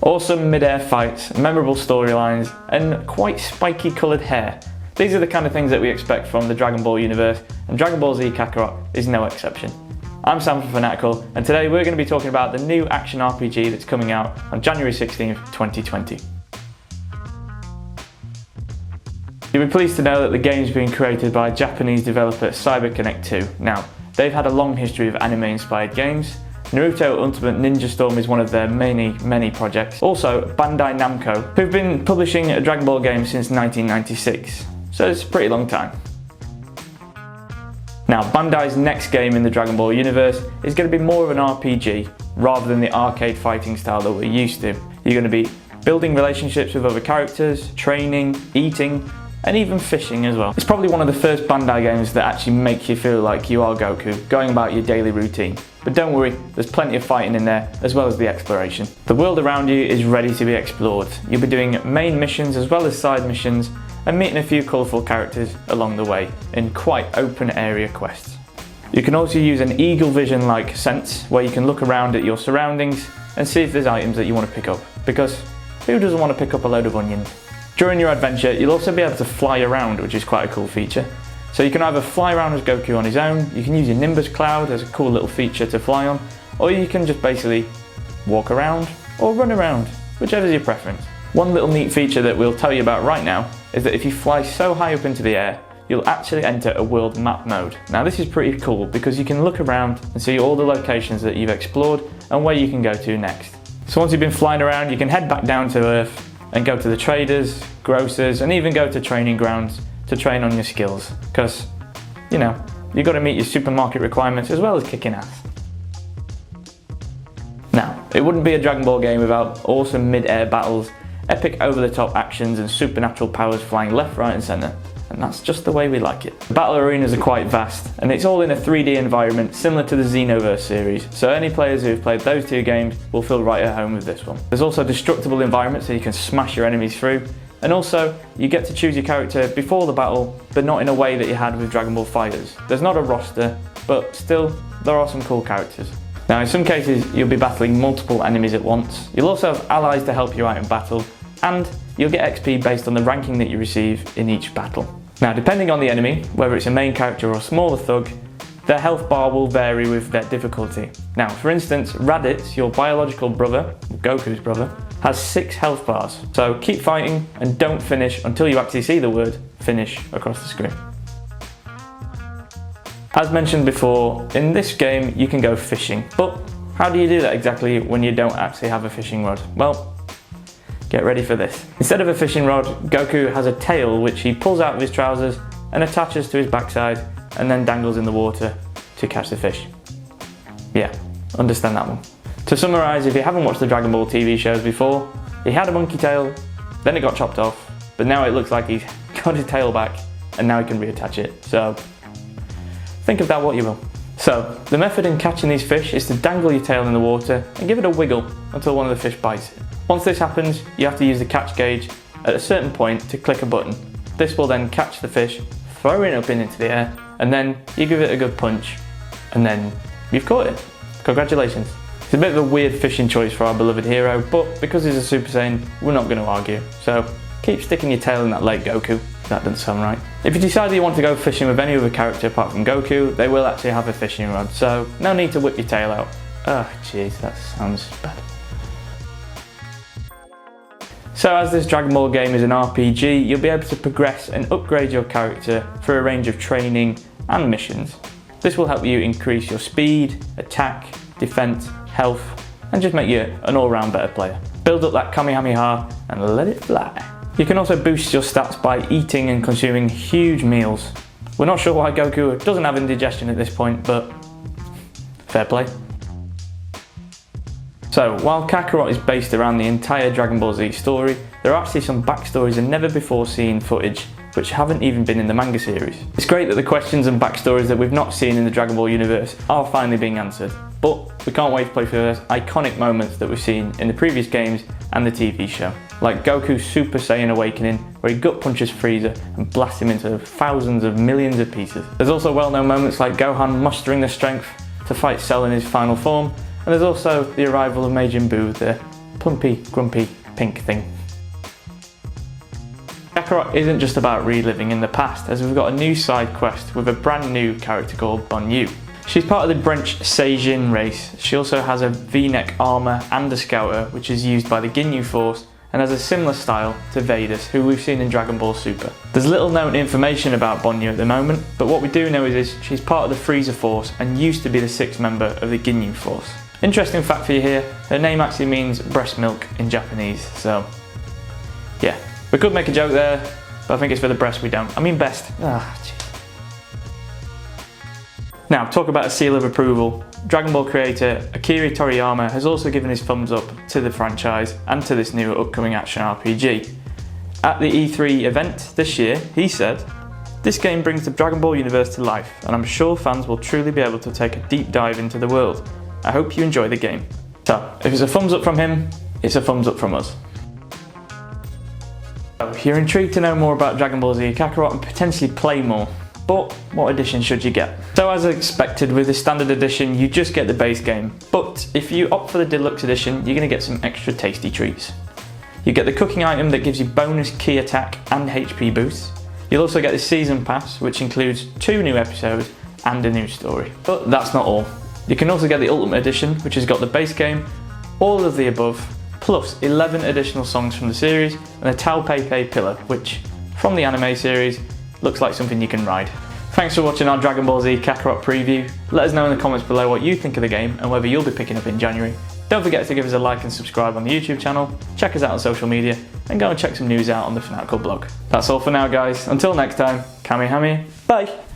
Awesome mid-air fights, memorable storylines, and quite spiky coloured hair. These are the kind of things that we expect from the Dragon Ball universe, and Dragon Ball Z Kakarot is no exception. I'm Sam from Fanatical, and today we're going to be talking about the new action RPG that's coming out on January 16th, 2020. You'll be pleased to know that the game's been created by Japanese developer CyberConnect 2. Now, they've had a long history of anime-inspired games. Naruto Ultimate Ninja Storm is one of their many projects. Also, Bandai Namco, who've been publishing a Dragon Ball game since 1996. So it's a pretty long time. Now, Bandai's next game in the Dragon Ball universe is going to be more of an RPG rather than the arcade fighting style that we're used to. You're going to be building relationships with other characters, training, eating, and even fishing as well. It's probably one of the first Bandai games that actually make you feel like you are Goku, going about your daily routine. But don't worry, there's plenty of fighting in there, as well as the exploration. The world around you is ready to be explored. You'll be doing main missions as well as side missions, and meeting a few colourful characters along the way in quite open area quests. You can also use an eagle vision like sense, where you can look around at your surroundings and see if there's items that you want to pick up, because who doesn't want to pick up a load of onions? During your adventure, you'll also be able to fly around, which is quite a cool feature. So you can either fly around as Goku on his own, you can use your Nimbus Cloud as a cool little feature to fly on, or you can just basically walk around or run around, whichever is your preference. One little neat feature that we'll tell you about right now is that if you fly so high up into the air, you'll actually enter a world map mode. Now this is pretty cool because you can look around and see all the locations that you've explored and where you can go to next. So once you've been flying around, you can head back down to Earth and go to the traders, grocers, and even go to training grounds to train on your skills. Because, you know, you've got to meet your supermarket requirements as well as kicking ass. Now, it wouldn't be a Dragon Ball game without awesome mid-air battles, epic over-the-top actions, and supernatural powers flying left, right, and centre. And that's just the way we like it. The battle arenas are quite vast, and it's all in a 3D environment similar to the Xenoverse series, so any players who've played those two games will feel right at home with this one. There's also destructible environments so you can smash your enemies through, and also you get to choose your character before the battle, but not in a way that you had with Dragon Ball FighterZ. There's not a roster, but still, there are some cool characters. Now in some cases you'll be battling multiple enemies at once, you'll also have allies to help you out in battle, and you'll get XP based on the ranking that you receive in each battle. Now depending on the enemy, whether it's a main character or a smaller thug, their health bar will vary with their difficulty. Now for instance, Raditz, your biological brother, Goku's brother, has 6 health bars. So keep fighting and don't finish until you actually see the word finish across the screen. As mentioned before, in this game you can go fishing, but how do you do that exactly when you don't actually have a fishing rod? Well, get ready for this. Instead of a fishing rod, Goku has a tail which he pulls out of his trousers and attaches to his backside and then dangles in the water to catch the fish. Yeah, understand that one. To summarise, if you haven't watched the Dragon Ball TV shows before, he had a monkey tail, then it got chopped off, but now it looks like he's got his tail back and now he can reattach it. So think of that what you will. So the method in catching these fish is to dangle your tail in the water and give it a wiggle until one of the fish bites it. Once this happens, you have to use the catch gauge at a certain point to click a button. This will then catch the fish, throw it up into the air, and then you give it a good punch, and then you've caught it. Congratulations. It's a bit of a weird fishing choice for our beloved hero, but because he's a Super Saiyan, we're not going to argue. So keep sticking your tail in that lake, Goku. That doesn't sound right. If you decide that you want to go fishing with any other character apart from Goku, they will actually have a fishing rod, so no need to whip your tail out. Oh jeez, that sounds bad. So as this Dragon Ball game is an RPG, you'll be able to progress and upgrade your character through a range of training and missions. This will help you increase your speed, attack, defense, health, and just make you an all-round better player. Build up that Kamehameha and let it fly. You can also boost your stats by eating and consuming huge meals. We're not sure why Goku doesn't have indigestion at this point, but fair play. So, while Kakarot is based around the entire Dragon Ball Z story, there are actually some backstories and never before seen footage which haven't even been in the manga series. It's great that the questions and backstories that we've not seen in the Dragon Ball universe are finally being answered, but we can't wait to play for those iconic moments that we've seen in the previous games and the TV show. Like Goku's Super Saiyan awakening, where he gut punches Frieza and blasts him into thousands of millions of pieces. There's also well-known moments like Gohan mustering the strength to fight Cell in his final form, and there's also the arrival of Majin Buu, the plumpy, grumpy, pink thing. Kakarot isn't just about reliving in the past, as we've got a new side quest with a brand new character called Buu. She's part of the Super Saiyan race. She also has a V-neck armour and a scouter, which is used by the Ginyu Force, and has a similar style to Veda's, who we've seen in Dragon Ball Super. There's little known information about Buu at the moment, but what we do know is she's part of the Frieza Force and used to be the 6th member of the Ginyu Force. Interesting fact for you here, her name actually means breast milk in Japanese, so yeah. We could make a joke there, but I think it's for the breast we don't. I mean best. Now, talk about a seal of approval. Dragon Ball creator Akira Toriyama has also given his thumbs up to the franchise and to this new upcoming action RPG. At the E3 event this year, he said, "This game brings the Dragon Ball universe to life, and I'm sure fans will truly be able to take a deep dive into the world. I hope you enjoy the game." So, if it's a thumbs up from him, it's a thumbs up from us. So, if you're intrigued to know more about Dragon Ball Z Kakarot and potentially play more, but what edition should you get? So as expected with the standard edition, you just get the base game. But if you opt for the deluxe edition, you're going to get some extra tasty treats. You get the cooking item that gives you bonus key attack and HP boosts. You'll also get the season pass, which includes 2 new episodes and a new story. But that's not all. You can also get the ultimate edition, which has got the base game, all of the above, plus 11 additional songs from the series and a Tao Pei Pei pillar, which, from the anime series, looks like something you can ride. Thanks for watching our Dragon Ball Z Kakarot preview. Let us know in the comments below what you think of the game and whether you'll be picking up in January. Don't forget to give us a like and subscribe on the YouTube channel, check us out on social media, and go and check some news out on the Fanatical blog. That's all for now guys, until next time, Kamehameha, bye!